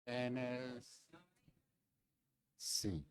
En el... Sí.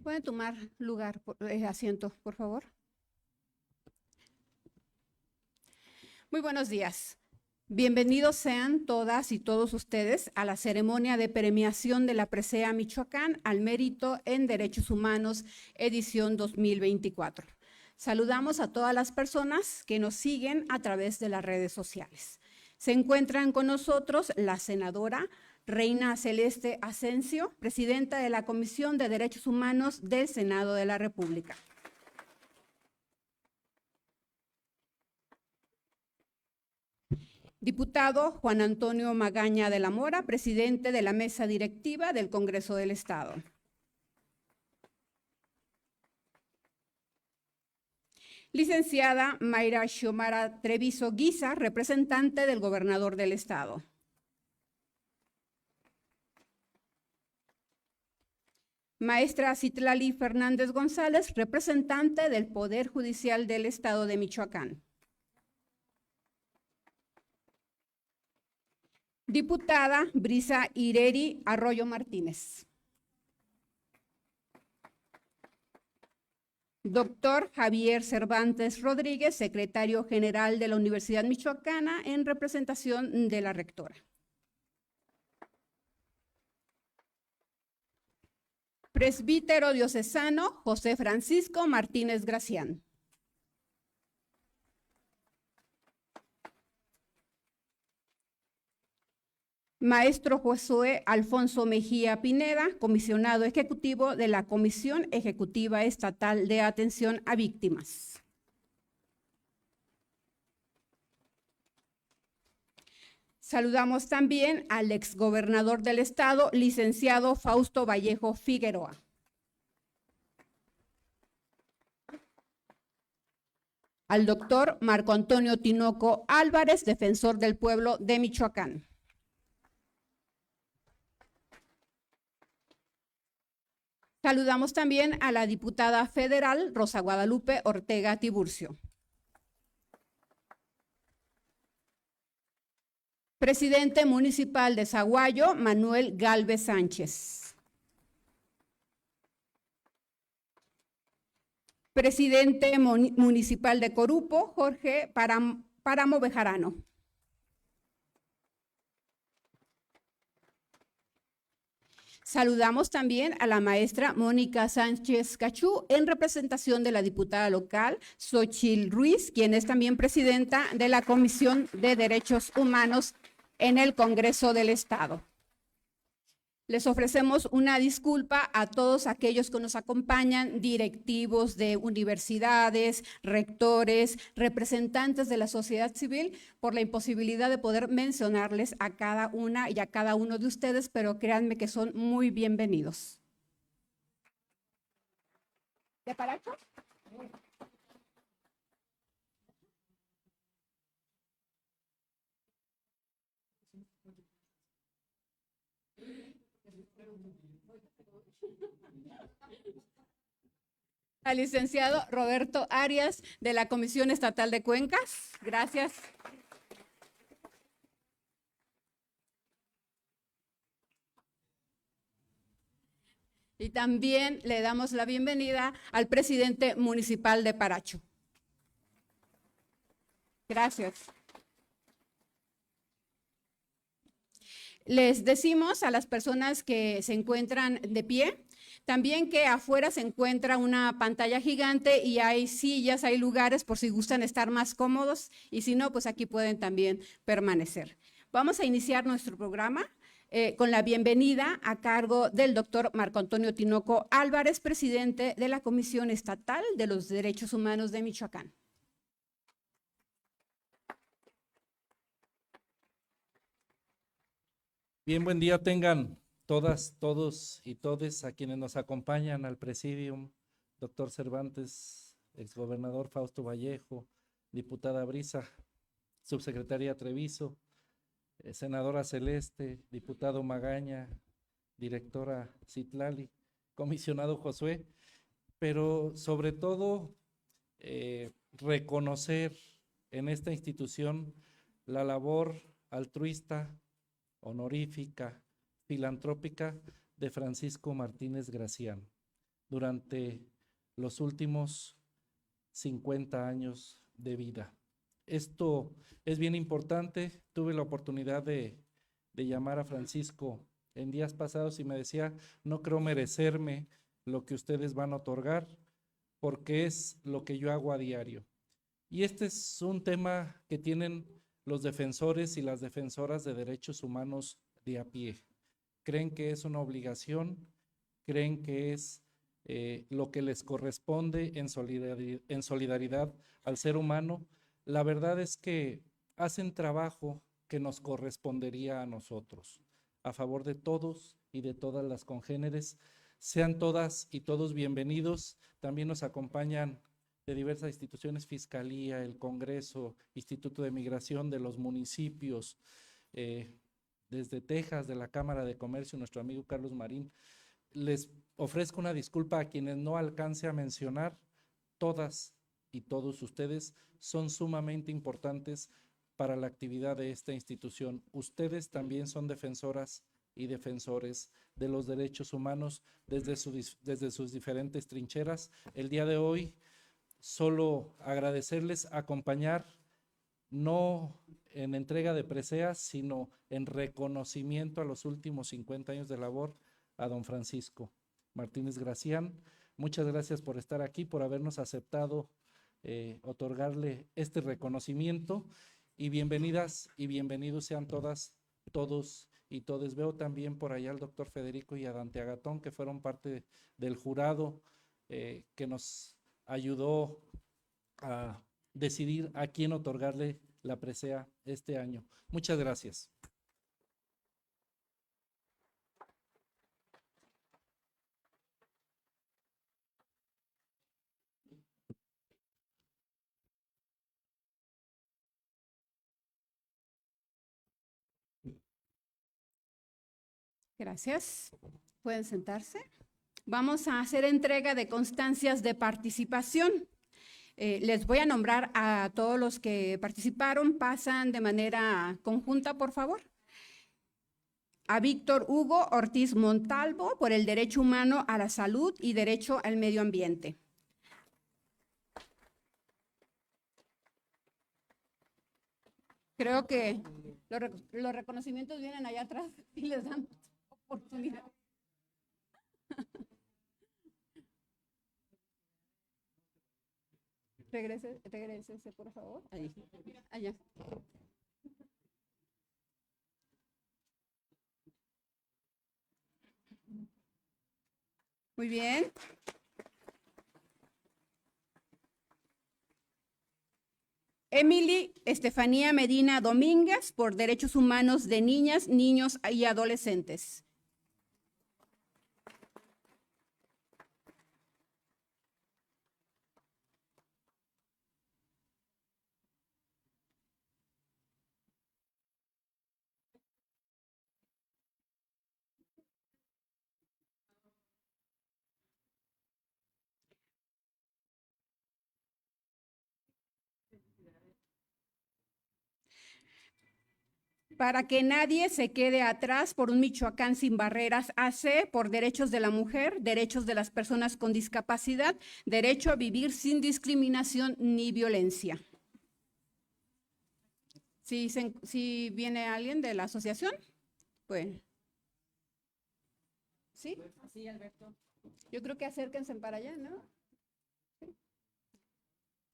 Pueden tomar lugar, asiento, por favor. Muy buenos días. Bienvenidos sean todas y todos ustedes a la ceremonia de premiación de la Presea Michoacán al Mérito en Derechos Humanos, edición 2024. Saludamos a todas las personas que nos siguen a través de las redes sociales. Se encuentran con nosotros la senadora Reina Celeste Asensio, presidenta de la Comisión de Derechos Humanos del Senado de la República. Diputado Juan Antonio Magaña de la Mora, presidente de la Mesa Directiva del Congreso del Estado. Licenciada Mayra Xiomara Treviso Guiza, representante del gobernador del Estado. Maestra Citlali Fernández González, representante del Poder Judicial del Estado de Michoacán. Diputada Brisa Ireri Arroyo Martínez. Doctor Javier Cervantes Rodríguez, secretario general de la Universidad Michoacana en representación de la rectora. Presbítero diocesano José Francisco Martínez Gracián. Maestro Josué Alfonso Mejía Pineda, comisionado ejecutivo de la Comisión Ejecutiva Estatal de Atención a Víctimas. Saludamos también al exgobernador del Estado, licenciado Fausto Vallejo Figueroa. Al doctor Marco Antonio Tinoco Álvarez, defensor del pueblo de Michoacán. Saludamos también a la diputada federal Rosa Guadalupe Ortega Tiburcio. Presidente municipal de Zaguayo, Manuel Galvez Sánchez. Presidente municipal de Corupo, Jorge Páramo Bejarano. Saludamos también a la maestra Mónica Sánchez Cachú en representación de la diputada local Xochitl Ruiz, quien es también presidenta de la Comisión de Derechos Humanos en el Congreso del Estado. Les ofrecemos una disculpa a todos aquellos que nos acompañan, directivos de universidades, rectores, representantes de la sociedad civil, por la imposibilidad de poder mencionarles a cada una y a cada uno de ustedes, pero créanme que son muy bienvenidos. ¿De Paracho? Al licenciado Roberto Arias de la Comisión Estatal de Cuencas. Gracias. Y también le damos la bienvenida al presidente municipal de Paracho. Gracias. Les decimos a las personas que se encuentran de pie, también que afuera se encuentra una pantalla gigante y hay sillas, hay lugares por si gustan estar más cómodos y si no, pues aquí pueden también permanecer. Vamos a iniciar nuestro programa con la bienvenida a cargo del doctor Marco Antonio Tinoco Álvarez, presidente de la Comisión Estatal de los Derechos Humanos de Michoacán. Bien, buen día tengan todas, todos y todes a quienes nos acompañan al Presidium, doctor Cervantes, exgobernador Fausto Vallejo, diputada Brisa, subsecretaria Treviso, senadora Celeste, diputado Magaña, directora Citlali, comisionado Josué, pero sobre todo reconocer en esta institución la labor altruista, honorífica, filantrópica de Francisco Martínez Gracián durante los últimos 50 años de vida. Esto es bien importante. Tuve la oportunidad de llamar a Francisco en días pasados y me decía, no creo merecerme lo que ustedes van a otorgar porque es lo que yo hago a diario. Y este es un tema que tienen los defensores y las defensoras de derechos humanos de a pie. Creen que es una obligación, creen que es lo que les corresponde en solidaridad al ser humano. La verdad es que hacen trabajo que nos correspondería a nosotros, a favor de todos y de todas las congéneres. Sean todas y todos bienvenidos. También nos acompañan de diversas instituciones, Fiscalía, el Congreso, Instituto de Migración de los municipios, desde Texas, de la Cámara de Comercio, nuestro amigo Carlos Marín. Les ofrezco una disculpa a quienes no alcance a mencionar. Todas y todos ustedes son sumamente importantes para la actividad de esta institución. Ustedes también son defensoras y defensores de los derechos humanos desde sus diferentes trincheras. El día de hoy, solo agradecerles, acompañar, no en entrega de preseas, sino en reconocimiento a los últimos 50 años de labor a don Francisco Martínez Gracián. Muchas gracias por estar aquí, por habernos aceptado otorgarle este reconocimiento, y bienvenidas y bienvenidos sean todas, todos y todes. Veo también por allá al doctor Federico y a Dante Agatón, que fueron parte del jurado que nos ayudó a decidir a quién otorgarle la presea este año. Muchas gracias. Gracias. Pueden sentarse. Vamos a hacer entrega de constancias de participación. Les voy a nombrar a todos los que participaron. Pasan de manera conjunta, por favor. A Víctor Hugo Ortiz Montalvo por el derecho humano a la salud y derecho al medio ambiente. Creo que los reconocimientos vienen allá atrás y les dan oportunidad. Regrese, por favor. Ahí, allá. Muy bien. Emily Estefanía Medina Domínguez por derechos humanos de niñas, niños y adolescentes. Para que nadie se quede atrás, por un Michoacán sin barreras, AC, por derechos de la mujer, derechos de las personas con discapacidad, derecho a vivir sin discriminación ni violencia. ¿Sí viene alguien de la asociación? Pues. ¿Sí? Sí, Alberto. Yo creo que acérquense para allá, ¿no? ¿Sí?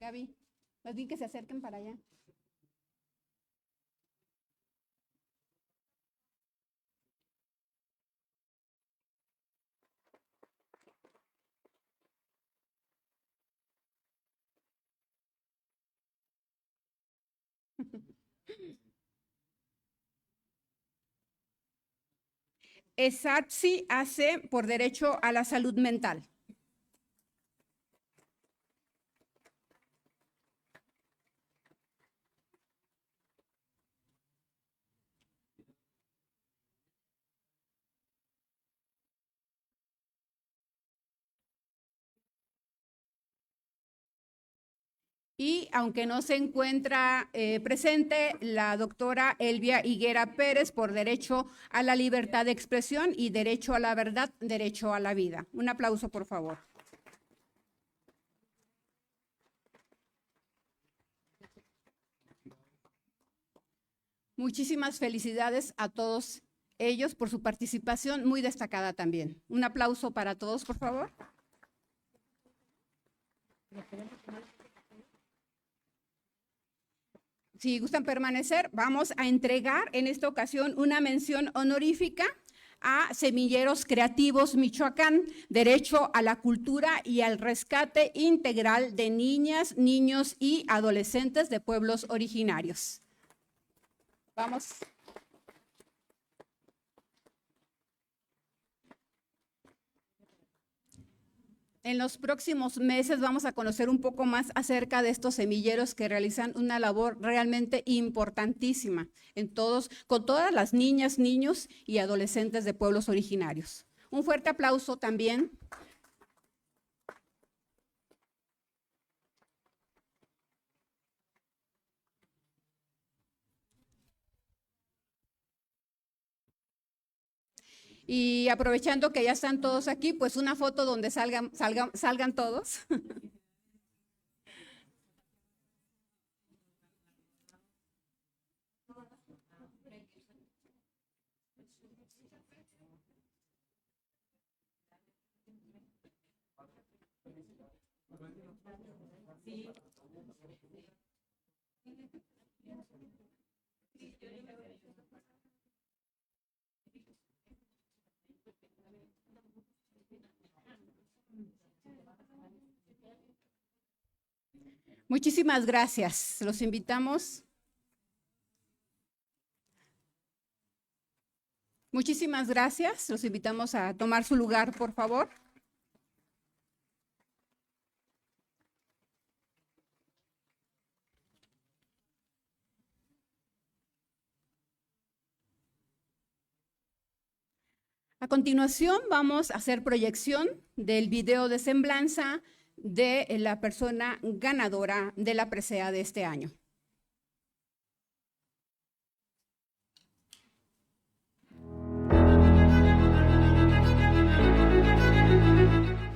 Gaby, más bien que se acerquen para allá. ESATSI hace por derecho a la salud mental. Y aunque no se encuentra presente, la doctora Elvia Higuera Pérez por derecho a la libertad de expresión y derecho a la verdad, derecho a la vida. Un aplauso, por favor. Muchísimas felicidades a todos ellos por su participación muy destacada también. Un aplauso para todos, por favor. Si gustan permanecer, vamos a entregar en esta ocasión una mención honorífica a Semilleros Creativos Michoacán, derecho a la cultura y al rescate integral de niñas, niños y adolescentes de pueblos originarios. Vamos. En los próximos meses vamos a conocer un poco más acerca de estos semilleros que realizan una labor realmente importantísima con todas las niñas, niños y adolescentes de pueblos originarios. Un fuerte aplauso también. Y aprovechando que ya están todos aquí, pues una foto donde salgan todos. Muchísimas gracias. Los invitamos. Muchísimas gracias. Los invitamos a tomar su lugar, por favor. A continuación, vamos a hacer proyección del video de semblanza de la persona ganadora de la presea de este año.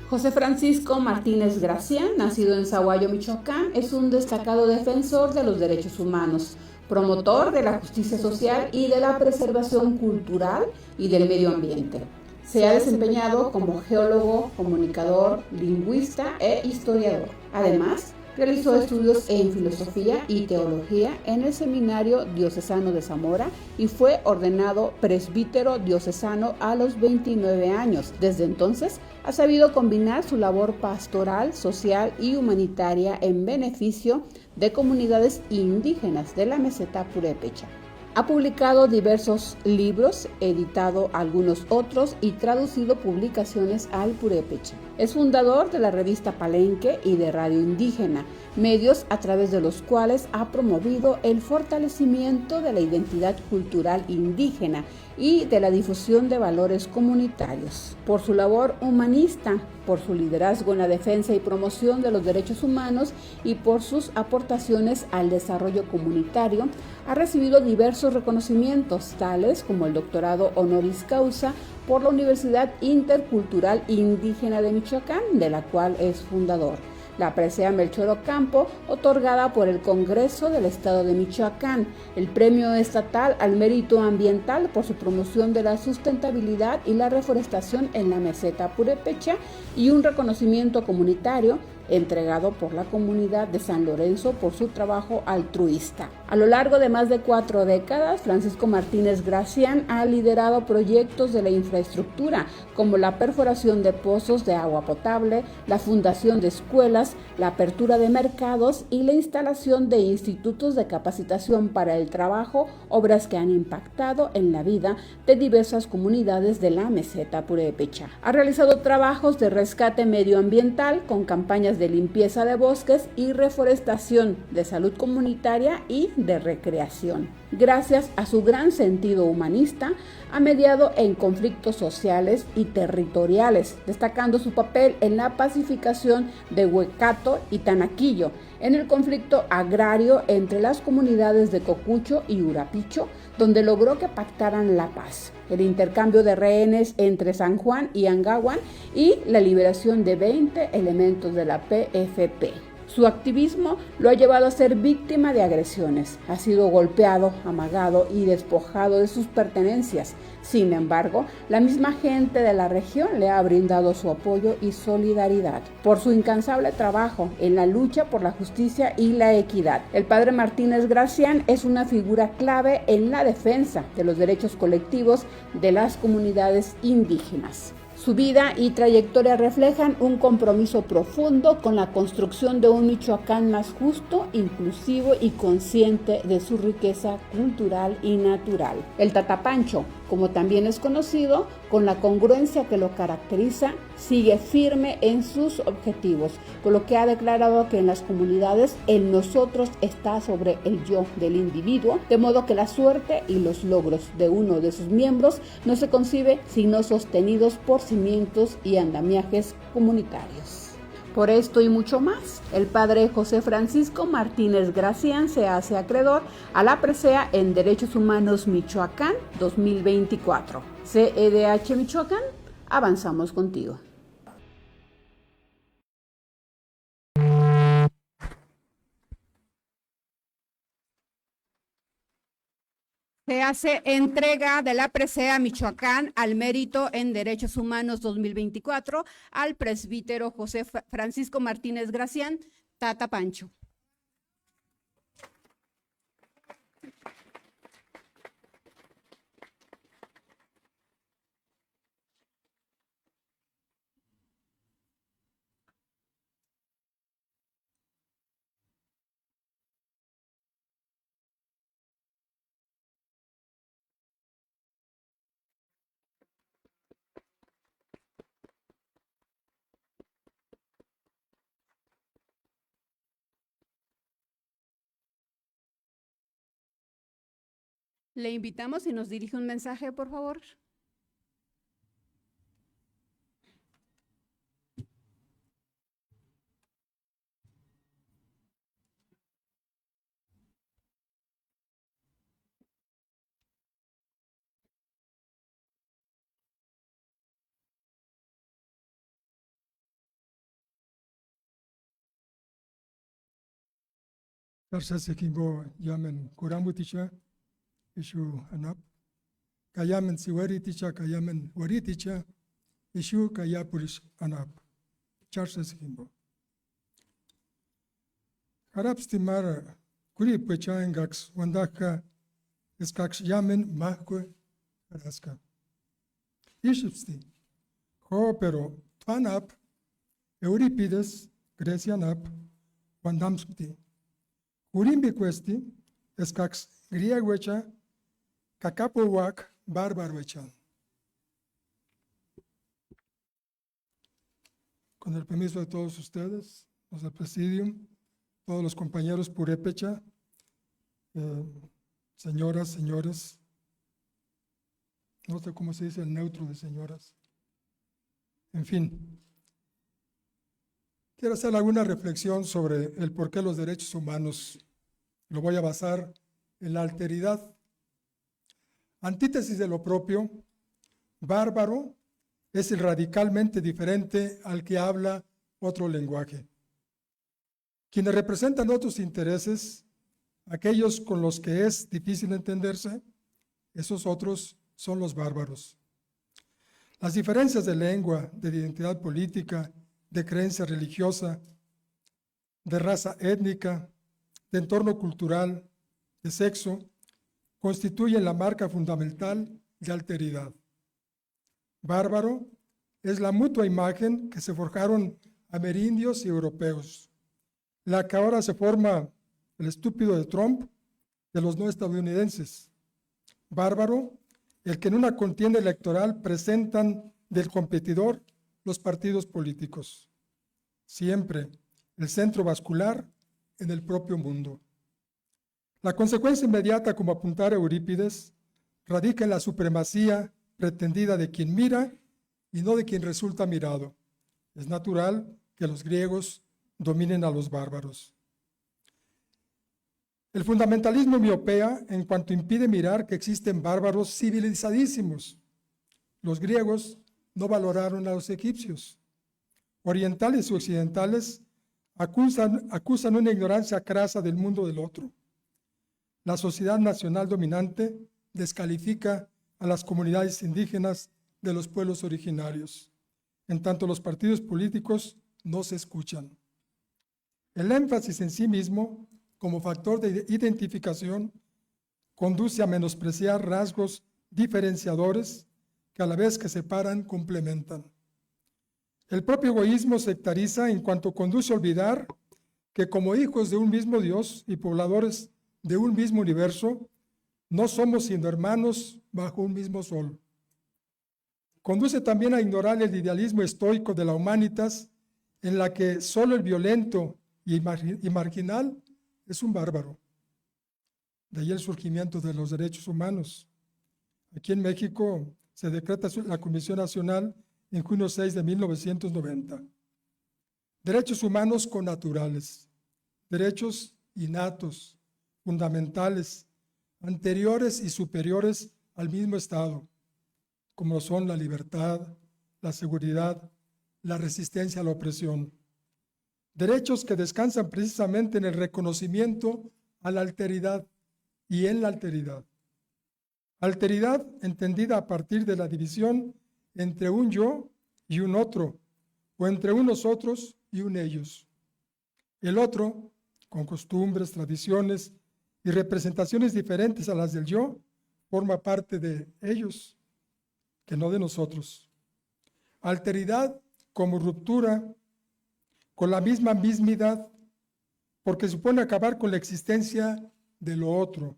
José Francisco Martínez Gracián, nacido en Sahuayo, Michoacán, es un destacado defensor de los derechos humanos, promotor de la justicia social y de la preservación cultural y del medio ambiente. Se ha desempeñado como geólogo, comunicador, lingüista e historiador. Además, realizó estudios en filosofía y teología en el Seminario Diocesano de Zamora y fue ordenado presbítero diocesano a los 29 años. Desde entonces, ha sabido combinar su labor pastoral, social y humanitaria en beneficio de comunidades indígenas de la meseta purépecha. Ha publicado diversos libros, editado algunos otros y traducido publicaciones al purépecha. Es fundador de la revista Palenque y de Radio Indígena, medios a través de los cuales ha promovido el fortalecimiento de la identidad cultural indígena y de la difusión de valores comunitarios. Por su labor humanista, por su liderazgo en la defensa y promoción de los derechos humanos y por sus aportaciones al desarrollo comunitario, ha recibido diversos reconocimientos, tales como el doctorado honoris causa por la Universidad Intercultural Indígena de Michoacán, de la cual es fundador. La presea Melchor Ocampo, otorgada por el Congreso del Estado de Michoacán, el Premio Estatal al Mérito Ambiental por su promoción de la sustentabilidad y la reforestación en la meseta purépecha y un reconocimiento comunitario entregado por la comunidad de San Lorenzo por su trabajo altruista. A lo largo de más de 4 décadas, Francisco Martínez Gracián ha liderado proyectos de la infraestructura, como la perforación de pozos de agua potable, la fundación de escuelas, la apertura de mercados y la instalación de institutos de capacitación para el trabajo, obras que han impactado en la vida de diversas comunidades de la meseta purépecha. Ha realizado trabajos de rescate medioambiental con campañas de limpieza de bosques y reforestación, de salud comunitaria y de recreación. Gracias a su gran sentido humanista, ha mediado en conflictos sociales y territoriales, destacando su papel en la pacificación de Huecato y Tanaquillo, en el conflicto agrario entre las comunidades de Cocucho y Urapicho, donde logró que pactaran la paz, el intercambio de rehenes entre San Juan y Angahuán y la liberación de 20 elementos de la PFP. Su activismo lo ha llevado a ser víctima de agresiones. Ha sido golpeado, amagado y despojado de sus pertenencias. Sin embargo, la misma gente de la región le ha brindado su apoyo y solidaridad por su incansable trabajo en la lucha por la justicia y la equidad. El padre Martínez Gracián es una figura clave en la defensa de los derechos colectivos de las comunidades indígenas. Su vida y trayectoria reflejan un compromiso profundo con la construcción de un Michoacán más justo, inclusivo y consciente de su riqueza cultural y natural. El Tatapancho, como también es conocido, con la congruencia que lo caracteriza, sigue firme en sus objetivos, con lo que ha declarado que en las comunidades el nosotros está sobre el yo del individuo, de modo que la suerte y los logros de uno de sus miembros no se concibe sino sostenidos por cimientos y andamiajes comunitarios. Por esto y mucho más, el padre José Francisco Martínez Gracián se hace acreedor a la presea en Derechos Humanos Michoacán 2024. CEDH Michoacán, avanzamos contigo. Se hace entrega de la presea Michoacán al mérito en Derechos Humanos 2024 al presbítero José Francisco Martínez Gracián, Tata Pancho. Le invitamos y nos dirige un mensaje, por favor. Karsa kimbo yamen kurambu ticha ishu anap kayamen siwari ticha kayamen wari ticha ishu kayapuris anap charsa kimbo karab stimar kuri pecha engax wandaka eskax yamen mahkwe karaska ishipsti ho pero twanap Euripides Grecianap wandamspti Urimbi questi, escax grieguecha, cacapohuac, bárbaroechan. Con el permiso de todos ustedes, los del presidium, todos los compañeros purépecha, señoras, señores, no sé cómo se dice el neutro de señoras. En fin, quiero hacer alguna reflexión sobre el por qué los derechos humanos. Lo voy a basar en la alteridad. Antítesis de lo propio, bárbaro es el radicalmente diferente al que habla otro lenguaje. Quienes representan otros intereses, aquellos con los que es difícil entenderse, esos otros son los bárbaros. Las diferencias de lengua, de identidad política, de creencia religiosa, de raza étnica, de entorno cultural, de sexo, constituyen la marca fundamental de alteridad. Bárbaro es la mutua imagen que se forjaron amerindios y europeos, la que ahora se forma el estúpido de Trump de los no estadounidenses. Bárbaro, el que en una contienda electoral presentan del competidor los partidos políticos. Siempre el centro vascular en el propio mundo. La consecuencia inmediata, como apuntara Eurípides, radica en la supremacía pretendida de quien mira y no de quien resulta mirado. Es natural que los griegos dominen a los bárbaros. El fundamentalismo miopea en cuanto impide mirar que existen bárbaros civilizadísimos. Los griegos no valoraron a los egipcios. Orientales y occidentales acusan una ignorancia crasa del mundo del otro. La sociedad nacional dominante descalifica a las comunidades indígenas de los pueblos originarios. En tanto, los partidos políticos no se escuchan. El énfasis en sí mismo, como factor de identificación, conduce a menospreciar rasgos diferenciadores que a la vez que separan, complementan. El propio egoísmo sectariza en cuanto conduce a olvidar que como hijos de un mismo Dios y pobladores de un mismo universo, no somos sino hermanos bajo un mismo sol. Conduce también a ignorar el idealismo estoico de la humanitas, en la que solo el violento y marginal es un bárbaro. De ahí el surgimiento de los derechos humanos. Aquí en México se decreta la Comisión Nacional en junio 6 de 1990. Derechos humanos connaturales, derechos innatos, fundamentales, anteriores y superiores al mismo Estado, como son la libertad, la seguridad, la resistencia a la opresión. Derechos que descansan precisamente en el reconocimiento a la alteridad y en la alteridad. Alteridad entendida a partir de la división entre un yo y un otro, o entre unos otros y un ellos. El otro, con costumbres, tradiciones y representaciones diferentes a las del yo, forma parte de ellos, que no de nosotros. Alteridad como ruptura con la mismidad, porque supone acabar con la existencia de lo otro,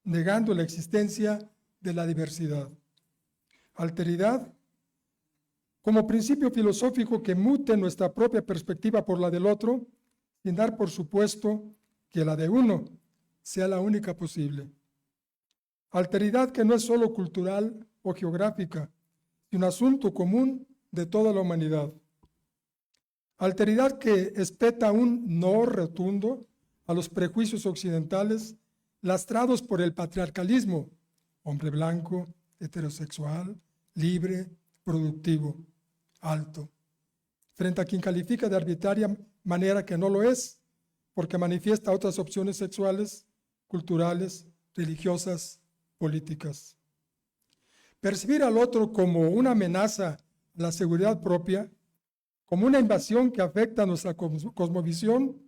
negando la existencia de la diversidad. Alteridad como principio filosófico que mute nuestra propia perspectiva por la del otro, sin dar por supuesto que la de uno sea la única posible. Alteridad que no es solo cultural o geográfica, sino un asunto común de toda la humanidad. Alteridad que espeta un no rotundo a los prejuicios occidentales lastrados por el patriarcalismo, hombre blanco, heterosexual, libre, productivo, alto, frente a quien califica de arbitraria manera que no lo es, porque manifiesta otras opciones sexuales, culturales, religiosas, políticas. Percibir al otro como una amenaza a la seguridad propia, como una invasión que afecta a nuestra cosmovisión,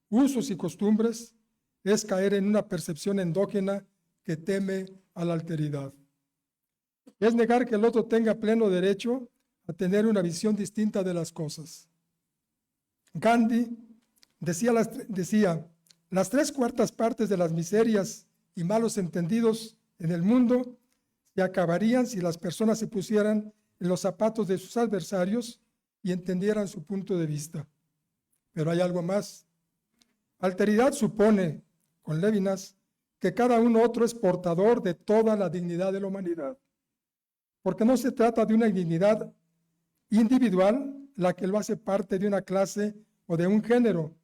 usos y costumbres, es caer en una percepción endógena que teme a la alteridad. Es negar que el otro tenga pleno derecho a tener una visión distinta de las cosas. Gandhi decía, las 3/4 partes de las miserias y malos entendidos en el mundo se acabarían si las personas se pusieran en los zapatos de sus adversarios y entendieran su punto de vista. Pero hay algo más. Alteridad supone, con Levinas, que cada uno otro es portador de toda la dignidad de la humanidad. Porque no se trata de una dignidad individual, la que lo hace parte de una clase o de un género,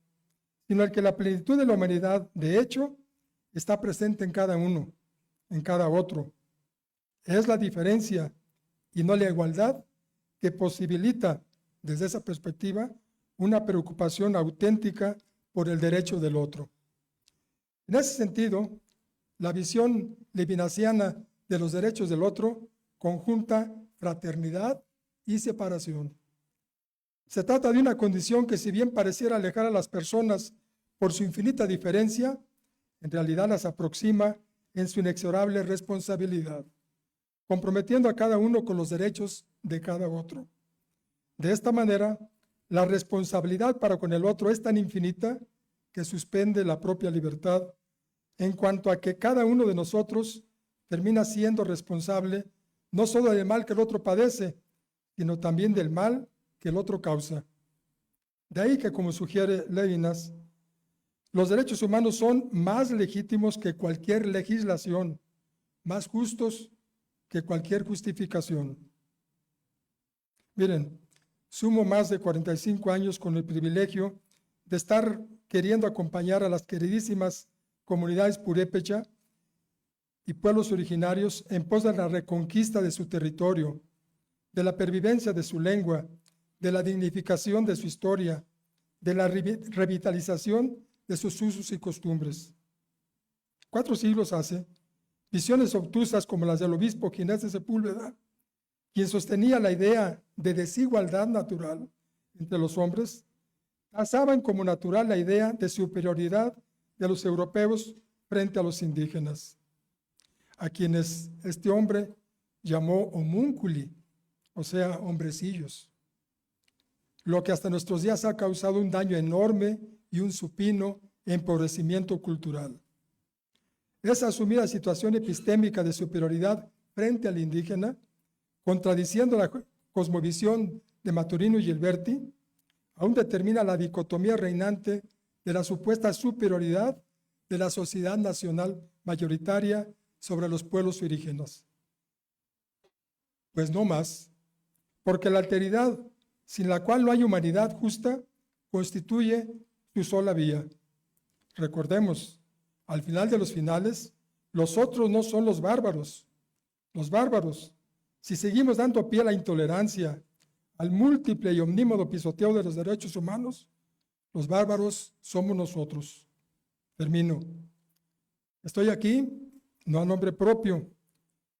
sino el que la plenitud de la humanidad, de hecho, está presente en cada uno, en cada otro. Es la diferencia y no la igualdad que posibilita, desde esa perspectiva, una preocupación auténtica por el derecho del otro. En ese sentido, la visión levinasiana de los derechos del otro conjunta fraternidad y separación. Se trata de una condición que, si bien pareciera alejar a las personas por su infinita diferencia, en realidad las aproxima en su inexorable responsabilidad, comprometiendo a cada uno con los derechos de cada otro. De esta manera, la responsabilidad para con el otro es tan infinita que suspende la propia libertad, en cuanto a que cada uno de nosotros termina siendo responsable no solo del mal que el otro padece, sino también del mal que el otro causa. De ahí que, como sugiere Levinas, los derechos humanos son más legítimos que cualquier legislación, más justos que cualquier justificación. Miren, sumo más de 45 años con el privilegio de estar queriendo acompañar a las queridísimas comunidades purépecha y pueblos originarios en pos de la reconquista de su territorio, de la pervivencia de su lengua, de la dignificación de su historia, de la revitalización de sus usos y costumbres. 4 siglos hace, visiones obtusas como las del obispo Ginés de Sepúlveda, quien sostenía la idea de desigualdad natural entre los hombres, tasaban como natural la idea de superioridad de los europeos frente a los indígenas, a quienes este hombre llamó homúnculi, o sea, hombrecillos, lo que hasta nuestros días ha causado un daño enorme y un supino empobrecimiento cultural. Esa asumida situación epistémica de superioridad frente al indígena, contradiciendo la cosmovisión de Maturino y Gilberti, aún determina la dicotomía reinante de la supuesta superioridad de la sociedad nacional mayoritaria sobre los pueblos indígenas. Pues no más, porque la alteridad, sin la cual no hay humanidad justa, constituye su sola vía. Recordemos, al final de los finales, los otros no son los bárbaros. Los bárbaros, si seguimos dando pie a la intolerancia, al múltiple y omnímodo pisoteo de los derechos humanos, los bárbaros somos nosotros. Termino. Estoy aquí no a nombre propio,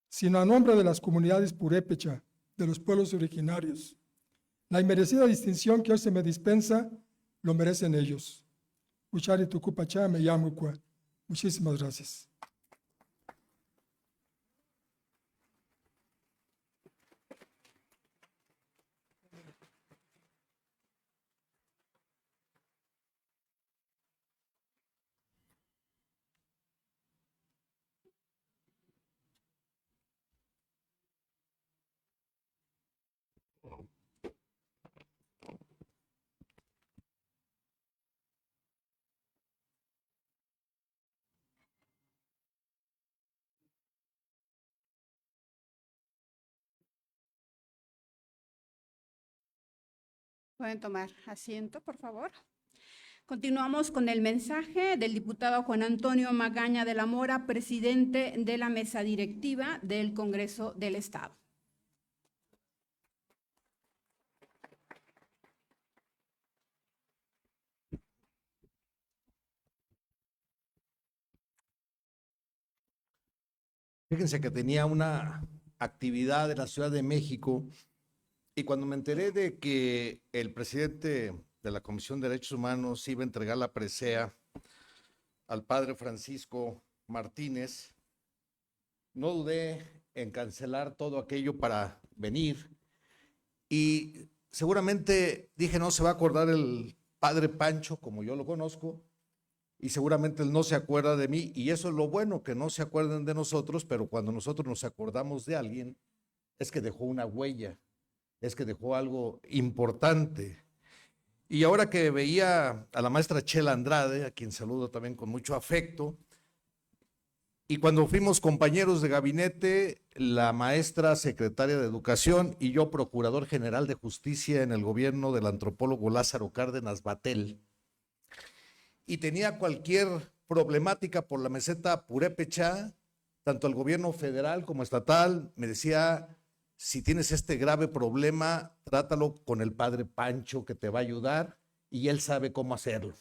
sino a nombre de las comunidades purépecha, de los pueblos originarios. La inmerecida distinción que hoy se me dispensa, lo merecen ellos. Uchari Tucupachá, me llamo Cua. Muchísimas gracias. Pueden tomar asiento, por favor. Continuamos con el mensaje del diputado Juan Antonio Magaña de la Mora, presidente de la mesa directiva del Congreso del Estado. Fíjense que tenía una actividad en la Ciudad de México y cuando me enteré de que el presidente de la Comisión de Derechos Humanos iba a entregar la presea al padre Francisco Martínez, no dudé en cancelar todo aquello para venir y seguramente dije, no se va a acordar el padre Pancho como yo lo conozco y seguramente él no se acuerda de mí y eso es lo bueno, que no se acuerden de nosotros, pero cuando nosotros nos acordamos de alguien es que dejó una huella, es que dejó algo importante. Y ahora que veía a la maestra Chela Andrade, a quien saludo también con mucho afecto, y cuando fuimos compañeros de gabinete, la maestra secretaria de Educación y yo procurador general de Justicia en el gobierno del antropólogo Lázaro Cárdenas Batel, y tenía cualquier problemática por la meseta purépecha, tanto el gobierno federal como estatal, me decía, si tienes este grave problema, trátalo con el padre Pancho que te va a ayudar y él sabe cómo hacerlo.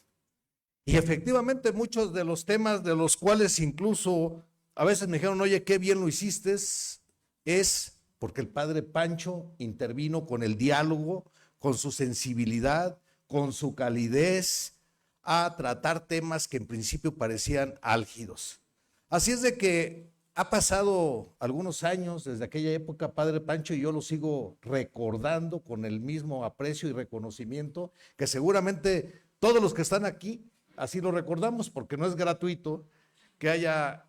Y efectivamente muchos de los temas de los cuales incluso a veces me dijeron, oye, qué bien lo hiciste, es porque el padre Pancho intervino con el diálogo, con su sensibilidad, con su calidez, a tratar temas que en principio parecían álgidos. Así es de que ha pasado algunos años desde aquella época, padre Pancho, y yo lo sigo recordando con el mismo aprecio y reconocimiento que seguramente todos los que están aquí así lo recordamos, porque no es gratuito que haya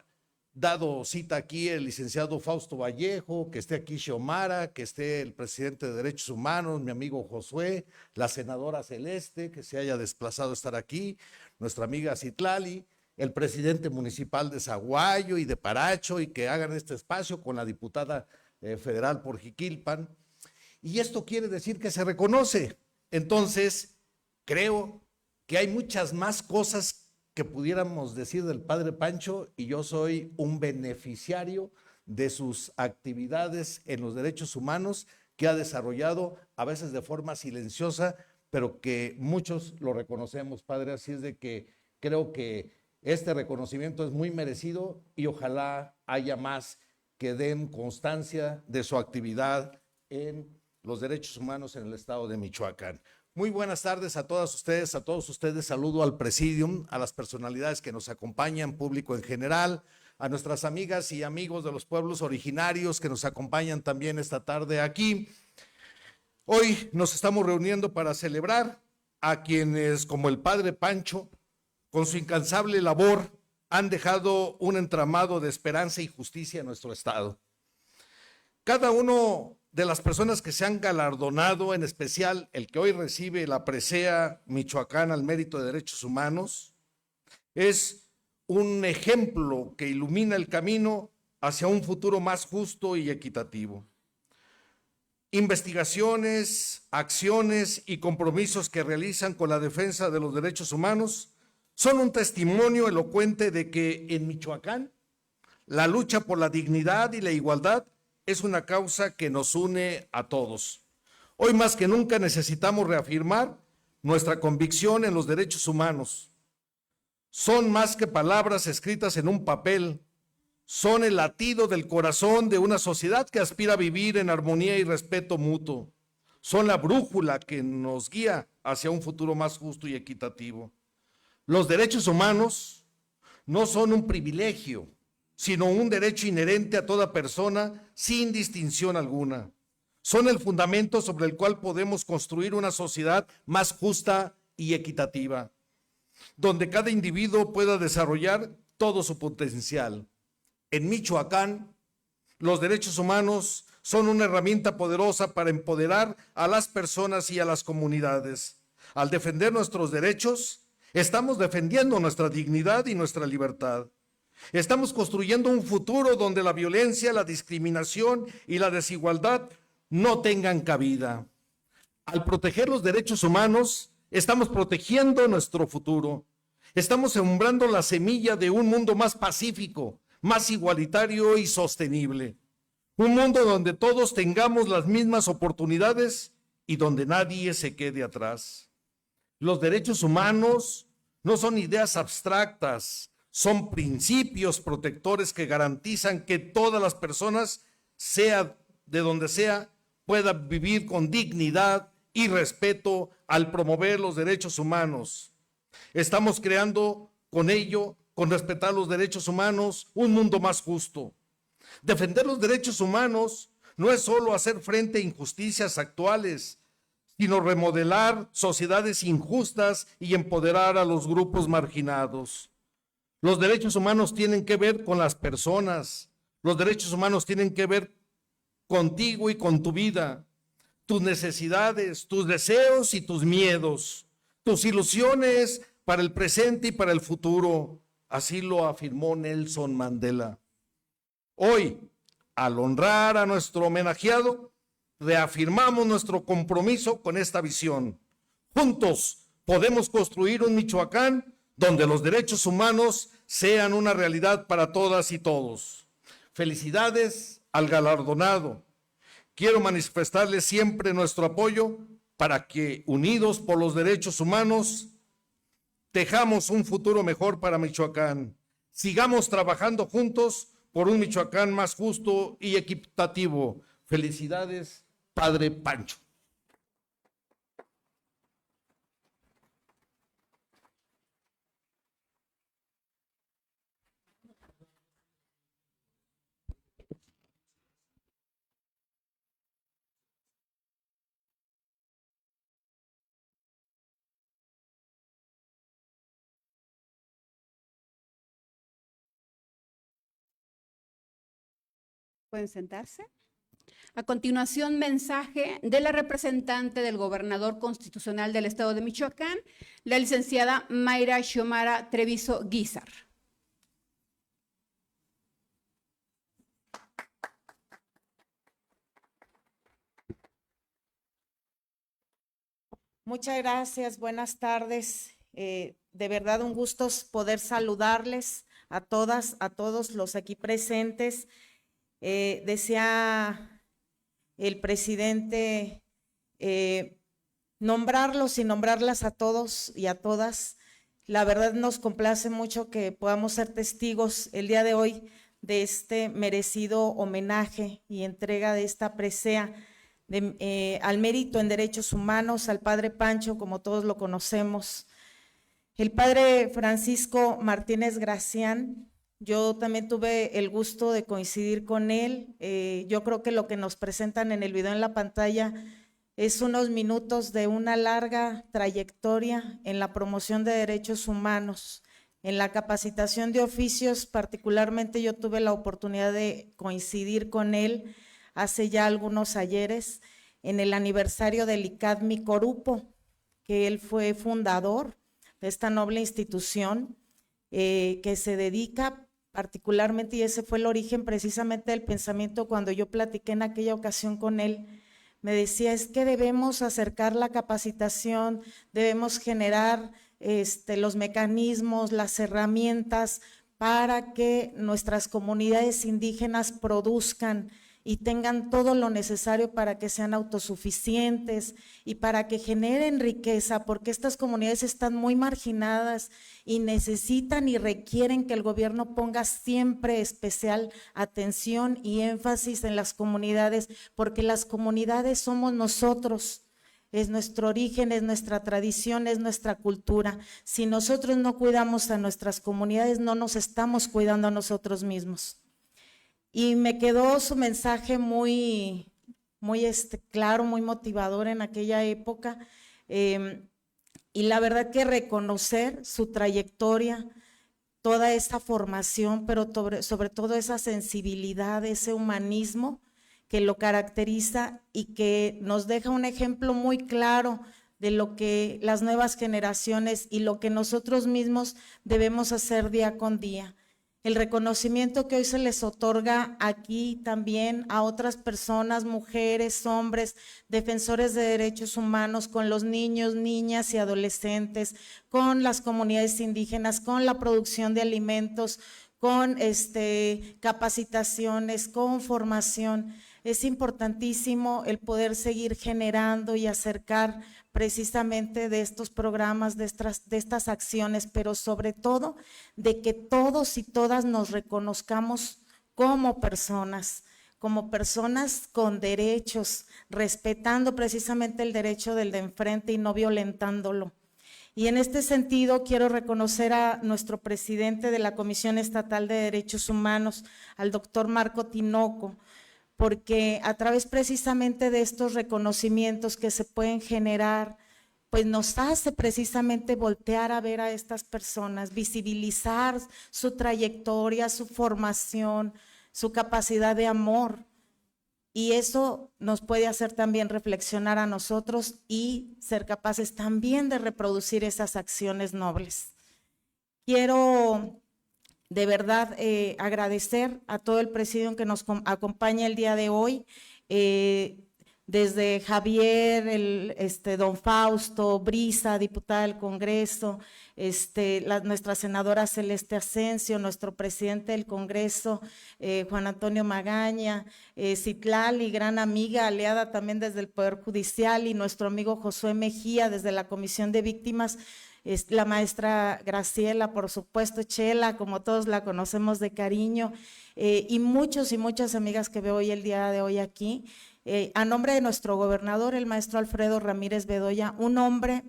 dado cita aquí el licenciado Fausto Vallejo, que esté aquí Xiomara, que esté el presidente de Derechos Humanos, mi amigo Josué, la senadora Celeste, que se haya desplazado a estar aquí, nuestra amiga Citlali, el presidente municipal de Zaguayo y de Paracho, y que hagan este espacio con la diputada federal por Jiquilpan. Y esto quiere decir que se reconoce. Entonces, creo que hay muchas más cosas que pudiéramos decir del padre Pancho, y yo soy un beneficiario de sus actividades en los derechos humanos que ha desarrollado, a veces de forma silenciosa, pero que muchos lo reconocemos, padre. Así es de que creo que este reconocimiento es muy merecido y ojalá haya más que den constancia de su actividad en los derechos humanos en el estado de Michoacán. Muy buenas tardes a todas ustedes, a todos ustedes. Saludo al Presidium, a las personalidades que nos acompañan, público en general, a nuestras amigas y amigos de los pueblos originarios que nos acompañan también esta tarde aquí. Hoy nos estamos reuniendo para celebrar a quienes, como el padre Pancho, con su incansable labor, han dejado un entramado de esperanza y justicia en nuestro estado. Cada uno de las personas que se han galardonado, en especial el que hoy recibe la presea Michoacán al Mérito de Derechos Humanos, es un ejemplo que ilumina el camino hacia un futuro más justo y equitativo. Investigaciones, acciones y compromisos que realizan con la defensa de los derechos humanos son un testimonio elocuente de que en Michoacán la lucha por la dignidad y la igualdad es una causa que nos une a todos. Hoy más que nunca necesitamos reafirmar nuestra convicción en los derechos humanos. Son más que palabras escritas en un papel, son el latido del corazón de una sociedad que aspira a vivir en armonía y respeto mutuo. Son la brújula que nos guía hacia un futuro más justo y equitativo. Los derechos humanos no son un privilegio, sino un derecho inherente a toda persona sin distinción alguna. Son el fundamento sobre el cual podemos construir una sociedad más justa y equitativa, donde cada individuo pueda desarrollar todo su potencial. En Michoacán, los derechos humanos son una herramienta poderosa para empoderar a las personas y a las comunidades. Al defender nuestros derechos, estamos defendiendo nuestra dignidad y nuestra libertad. Estamos construyendo un futuro donde la violencia, la discriminación y la desigualdad no tengan cabida. Al proteger los derechos humanos, estamos protegiendo nuestro futuro. Estamos sembrando la semilla de un mundo más pacífico, más igualitario y sostenible. Un mundo donde todos tengamos las mismas oportunidades y donde nadie se quede atrás. Los derechos humanos no son ideas abstractas, son principios protectores que garantizan que todas las personas, sea de donde sea, puedan vivir con dignidad y respeto al promover los derechos humanos. Estamos creando con ello, con respetar los derechos humanos, un mundo más justo. Defender los derechos humanos no es solo hacer frente a injusticias actuales, sino remodelar sociedades injustas y empoderar a los grupos marginados. Los derechos humanos tienen que ver con las personas. Los derechos humanos tienen que ver contigo y con tu vida, tus necesidades, tus deseos y tus miedos, tus ilusiones para el presente y para el futuro. Así lo afirmó Nelson Mandela. Hoy, al honrar a nuestro homenajeado, reafirmamos nuestro compromiso con esta visión. Juntos podemos construir un Michoacán donde los derechos humanos sean una realidad para todas y todos. Felicidades al galardonado. Quiero manifestarles siempre nuestro apoyo para que, unidos por los derechos humanos, tejamos un futuro mejor para Michoacán. Sigamos trabajando juntos por un Michoacán más justo y equitativo. Felicidades, padre Pancho. Pueden sentarse. A continuación, mensaje de la representante del gobernador constitucional del estado de Michoacán, la licenciada Mayra Xiomara Treviso Guizar. Muchas gracias, buenas tardes. de verdad un gusto poder saludarles a todas, a todos los aquí presentes. Decía el presidente nombrarlos y nombrarlas a todos y a todas. La verdad nos complace mucho que podamos ser testigos el día de hoy de este merecido homenaje y entrega de esta presea al mérito en derechos humanos, al padre Pancho, como todos lo conocemos. El padre Francisco Martínez Gracián, yo también tuve el gusto de coincidir con él. Yo creo que lo que nos presentan en el video en la pantalla es unos minutos de una larga trayectoria en la promoción de derechos humanos, en la capacitación de oficios. Particularmente yo tuve la oportunidad de coincidir con él hace ya algunos ayeres en el aniversario del ICADMI Corupo, que él fue fundador de esta noble institución que se dedica particularmente, y ese fue el origen precisamente del pensamiento cuando yo platiqué en aquella ocasión con él. Me decía, es que debemos acercar la capacitación, debemos generar los mecanismos, las herramientas para que nuestras comunidades indígenas produzcan y tengan todo lo necesario para que sean autosuficientes y para que generen riqueza, porque estas comunidades están muy marginadas y necesitan y requieren que el gobierno ponga siempre especial atención y énfasis en las comunidades, porque las comunidades somos nosotros. Es nuestro origen, es nuestra tradición, es nuestra cultura. Si nosotros no cuidamos a nuestras comunidades, no nos estamos cuidando a nosotros mismos. Y me quedó su mensaje muy claro, muy motivador en aquella época. Y la verdad que reconocer su trayectoria, toda esa formación, pero sobre todo esa sensibilidad, ese humanismo que lo caracteriza y que nos deja un ejemplo muy claro de lo que las nuevas generaciones y lo que nosotros mismos debemos hacer día con día. El reconocimiento que hoy se les otorga aquí también a otras personas, mujeres, hombres, defensores de derechos humanos, con los niños, niñas y adolescentes, con las comunidades indígenas, con la producción de alimentos, con capacitaciones, con formación. Es importantísimo el poder seguir generando y acercar precisamente de estos programas, de estas acciones, pero sobre todo de que todos y todas nos reconozcamos como personas con derechos, respetando precisamente el derecho del de enfrente y no violentándolo. Y en este sentido quiero reconocer a nuestro presidente de la Comisión Estatal de Derechos Humanos, al doctor Marco Tinoco, porque a través precisamente de estos reconocimientos que se pueden generar, pues nos hace precisamente voltear a ver a estas personas, visibilizar su trayectoria, su formación, su capacidad de amor. Y eso nos puede hacer también reflexionar a nosotros y ser capaces también de reproducir esas acciones nobles. Quiero de verdad agradecer a todo el presidium que nos acompaña el día de hoy, desde Javier, don Fausto, Brisa, diputada del Congreso, nuestra senadora Celeste Asensio, nuestro presidente del Congreso, Juan Antonio Magaña, Citlali, gran amiga, aliada también desde el Poder Judicial, y nuestro amigo Josué Mejía desde la Comisión de Víctimas, la maestra Graciela, por supuesto, Chela, como todos la conocemos de cariño, y muchos y muchas amigas que veo hoy el día de hoy aquí. A nombre de nuestro gobernador, el maestro Alfredo Ramírez Bedoya, un hombre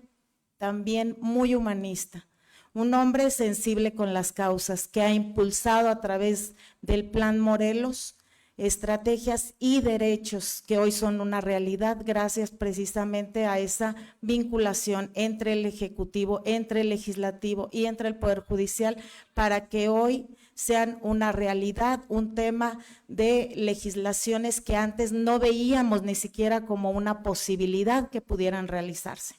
también muy humanista, un hombre sensible con las causas, que ha impulsado a través del Plan Morelos estrategias y derechos que hoy son una realidad gracias precisamente a esa vinculación entre el Ejecutivo, entre el Legislativo y entre el Poder Judicial, para que hoy sean una realidad, un tema de legislaciones que antes no veíamos ni siquiera como una posibilidad que pudieran realizarse.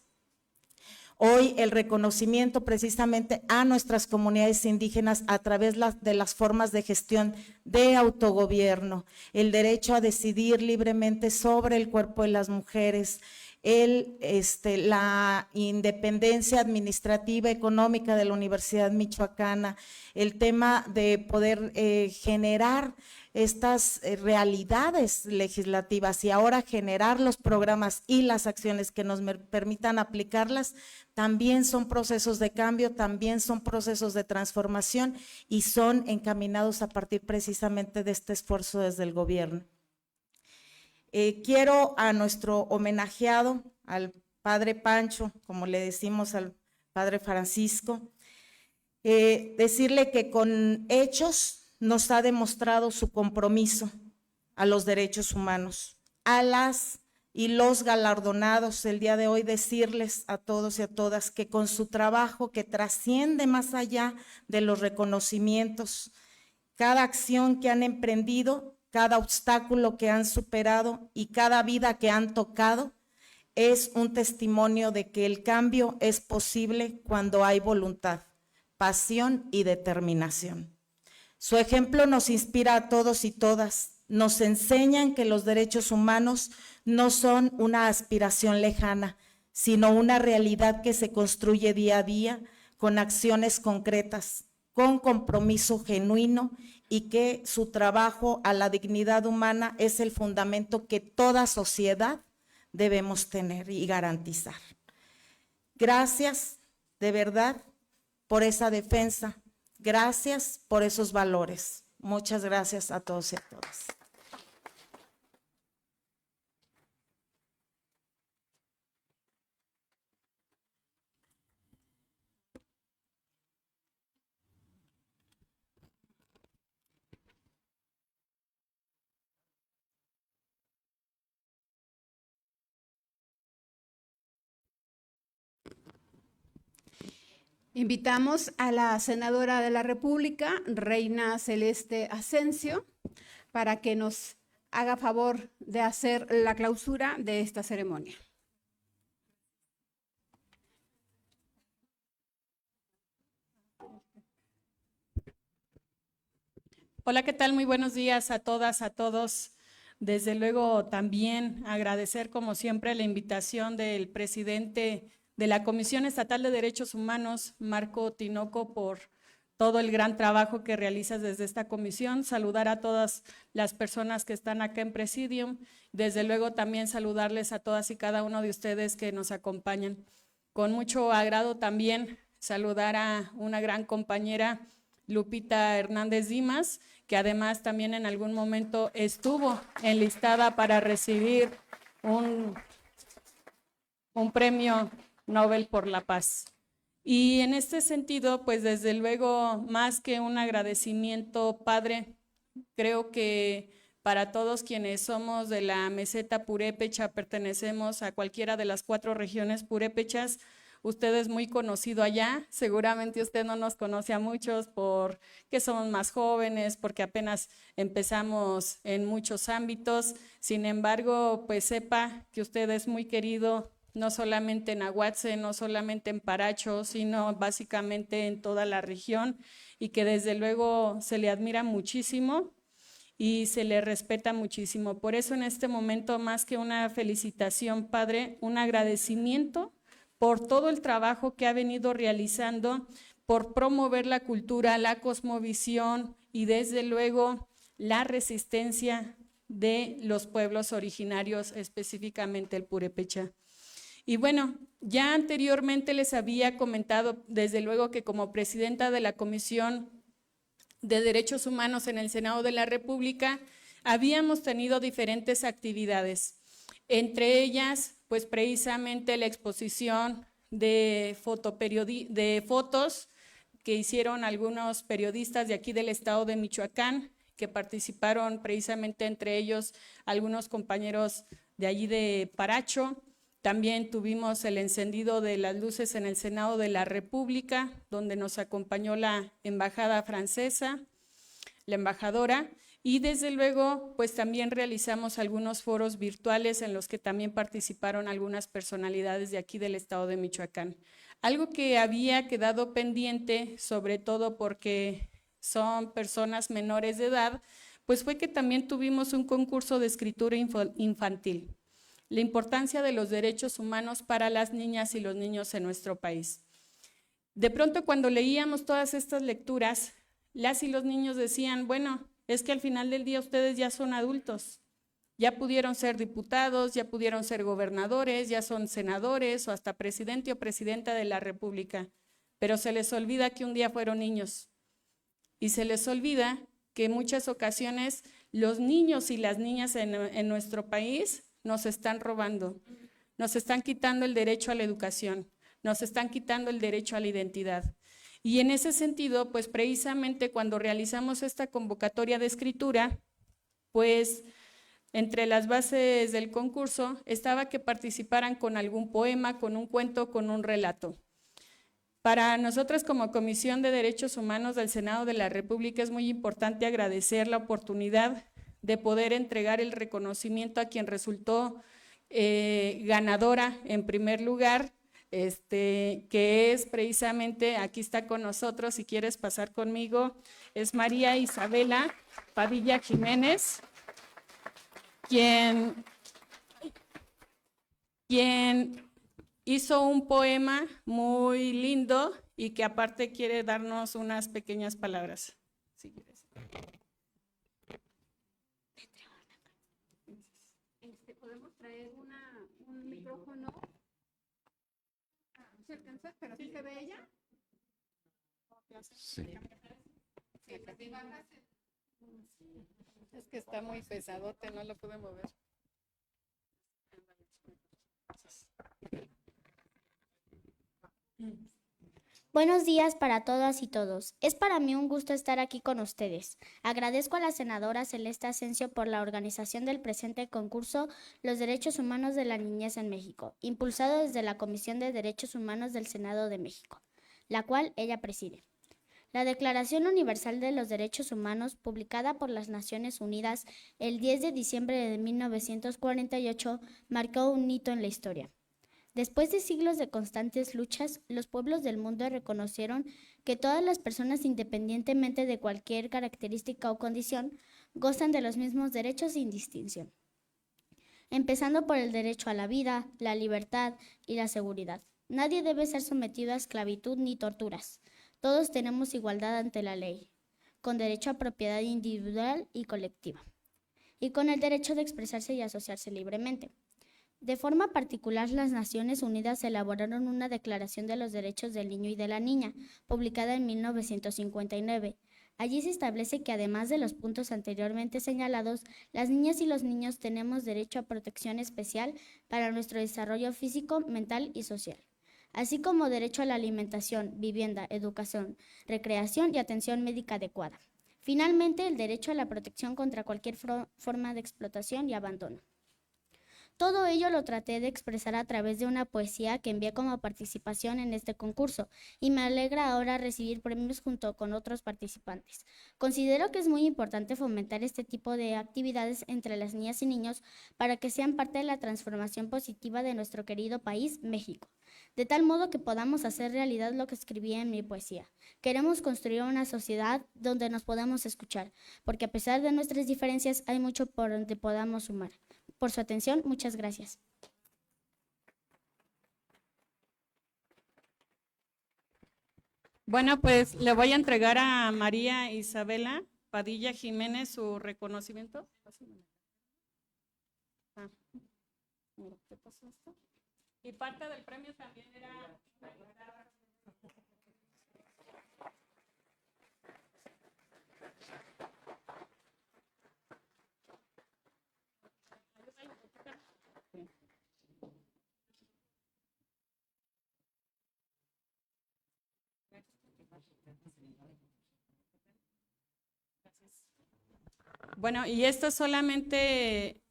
Hoy el reconocimiento precisamente a nuestras comunidades indígenas a través de las formas de gestión de autogobierno, el derecho a decidir libremente sobre el cuerpo de las mujeres, la independencia administrativa económica de la Universidad Michoacana, el tema de poder generar estas realidades legislativas y ahora generar los programas y las acciones que nos permitan aplicarlas, también son procesos de cambio, también son procesos de transformación y son encaminados a partir precisamente de este esfuerzo desde el gobierno. Quiero a nuestro homenajeado, al padre Pancho, como le decimos al padre Francisco, decirle que con hechos nos ha demostrado su compromiso a los derechos humanos, a las y los galardonados el día de hoy, decirles a todos y a todas que con su trabajo que trasciende más allá de los reconocimientos, cada acción que han emprendido, cada obstáculo que han superado y cada vida que han tocado es un testimonio de que el cambio es posible cuando hay voluntad, pasión y determinación. Su ejemplo nos inspira a todos y todas, nos enseñan que los derechos humanos no son una aspiración lejana, sino una realidad que se construye día a día con acciones concretas, con compromiso genuino y que su trabajo a la dignidad humana es el fundamento que toda sociedad debemos tener y garantizar. Gracias, de verdad, por esa defensa. Gracias por esos valores. Muchas gracias a todos y a todas. Invitamos a la senadora de la República, Reina Celeste Asensio, para que nos haga favor de hacer la clausura de esta ceremonia. Hola, ¿qué tal? Muy buenos días a todas, a todos. Desde luego también agradecer como siempre la invitación del presidente de la Comisión Estatal de Derechos Humanos, Marco Tinoco, por todo el gran trabajo que realizas desde esta comisión. Saludar a todas las personas que están acá en Presidium. Desde luego también saludarles a todas y cada uno de ustedes que nos acompañan. Con mucho agrado también saludar a una gran compañera, Lupita Hernández Dimas, que además también en algún momento estuvo enlistada para recibir un premio Nobel por la Paz. Y en este sentido, pues desde luego, más que un agradecimiento, padre, creo que para todos quienes somos de la meseta purépecha, pertenecemos a cualquiera de las 4 regiones purépechas, usted es muy conocido allá, seguramente usted no nos conoce a muchos porque somos más jóvenes, porque apenas empezamos en muchos ámbitos, sin embargo, pues sepa que usted es muy querido, no solamente en Aguatse, no solamente en Paracho, sino básicamente en toda la región y que desde luego se le admira muchísimo y se le respeta muchísimo. Por eso en este momento, más que una felicitación, padre, un agradecimiento por todo el trabajo que ha venido realizando, por promover la cultura, la cosmovisión y desde luego la resistencia de los pueblos originarios, específicamente el purépecha. Y bueno, ya anteriormente les había comentado, desde luego que como presidenta de la Comisión de Derechos Humanos en el Senado de la República, habíamos tenido diferentes actividades, entre ellas, pues precisamente la exposición de fotos que hicieron algunos periodistas de aquí del estado de Michoacán, que participaron precisamente entre ellos algunos compañeros de allí de Paracho. También tuvimos el encendido de las luces en el Senado de la República, donde nos acompañó la embajada francesa, la embajadora, y desde luego, pues también realizamos algunos foros virtuales en los que también participaron algunas personalidades de aquí del estado de Michoacán. Algo que había quedado pendiente, sobre todo porque son personas menores de edad, pues fue que también tuvimos un concurso de escritura infantil. la importancia de los derechos humanos para las niñas y los niños en nuestro país. De pronto, cuando leíamos todas estas lecturas, las y los niños decían, bueno, es que al final del día ustedes ya son adultos, ya pudieron ser diputados, ya pudieron ser gobernadores, ya son senadores o hasta presidente o presidenta de la República, pero se les olvida que un día fueron niños y se les olvida que en muchas ocasiones los niños y las niñas en nuestro país nos están robando, nos están quitando el derecho a la educación, nos están quitando el derecho a la identidad. Y en ese sentido, pues precisamente cuando realizamos esta convocatoria de escritura, pues entre las bases del concurso estaba que participaran con algún poema, con un cuento, con un relato. Para nosotros como Comisión de Derechos Humanos del Senado de la República es muy importante agradecer la oportunidad de poder entregar el reconocimiento a quien resultó ganadora en primer lugar, que es precisamente, aquí está con nosotros, si quieres pasar conmigo, es María Isabela Padilla Jiménez, quien hizo un poema muy lindo y que aparte quiere darnos unas pequeñas palabras. Si quieres. ¿Podemos traer un micrófono? ¿Se alcanza? ¿Pero sí se ve ella? Sí. Es que está muy pesadote, no lo pude mover. Buenos días para todas y todos. Es para mí un gusto estar aquí con ustedes. Agradezco a la senadora Celeste Asensio por la organización del presente concurso Los Derechos Humanos de la Niñez en México, impulsado desde la Comisión de Derechos Humanos del Senado de México, la cual ella preside. La Declaración Universal de los Derechos Humanos, publicada por las Naciones Unidas el 10 de diciembre de 1948, marcó un hito en la historia. Después de siglos de constantes luchas, los pueblos del mundo reconocieron que todas las personas, independientemente de cualquier característica o condición, gozan de los mismos derechos sin distinción, empezando por el derecho a la vida, la libertad y la seguridad. Nadie debe ser sometido a esclavitud ni torturas. Todos tenemos igualdad ante la ley, con derecho a propiedad individual y colectiva, y con el derecho de expresarse y asociarse libremente. De forma particular, las Naciones Unidas elaboraron una Declaración de los Derechos del Niño y de la Niña, publicada en 1959. Allí se establece que, además de los puntos anteriormente señalados, las niñas y los niños tenemos derecho a protección especial para nuestro desarrollo físico, mental y social, así como derecho a la alimentación, vivienda, educación, recreación y atención médica adecuada. Finalmente, el derecho a la protección contra cualquier forma de explotación y abandono. Todo ello lo traté de expresar a través de una poesía que envié como participación en este concurso y me alegra ahora recibir premios junto con otros participantes. Considero que es muy importante fomentar este tipo de actividades entre las niñas y niños para que sean parte de la transformación positiva de nuestro querido país, México, de tal modo que podamos hacer realidad lo que escribí en mi poesía. Queremos construir una sociedad donde nos podamos escuchar, porque a pesar de nuestras diferencias hay mucho por donde podamos sumar. Por su atención, muchas gracias. Bueno, pues le voy a entregar a María Isabela Padilla Jiménez su reconocimiento. Mira, ¿qué pasó esto? Y parte del premio también era... Bueno, y esto es solamente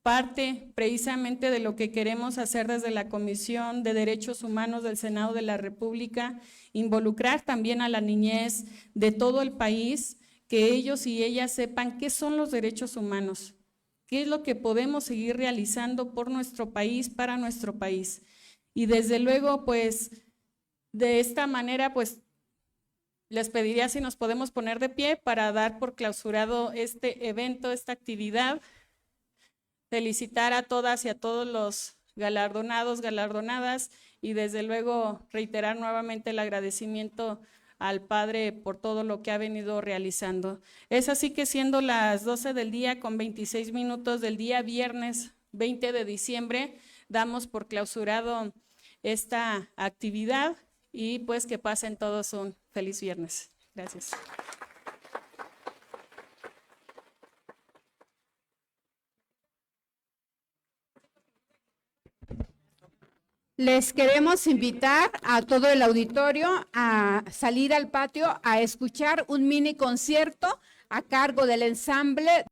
parte precisamente de lo que queremos hacer desde la Comisión de Derechos Humanos del Senado de la República, involucrar también a la niñez de todo el país, que ellos y ellas sepan qué son los derechos humanos, qué es lo que podemos seguir realizando por nuestro país, para nuestro país. Y desde luego, pues, de esta manera, pues, Les pediría si nos podemos poner de pie para dar por clausurado este evento, esta actividad. Felicitar a todas y a todos los galardonados, galardonadas y desde luego reiterar nuevamente el agradecimiento al Padre por todo lo que ha venido realizando. Es así que siendo las 12 del día con 26 minutos del día viernes 20 de diciembre, damos por clausurado esta actividad y pues que pasen todos un feliz viernes. Gracias. Les queremos invitar a todo el auditorio a salir al patio a escuchar un mini concierto a cargo del ensamble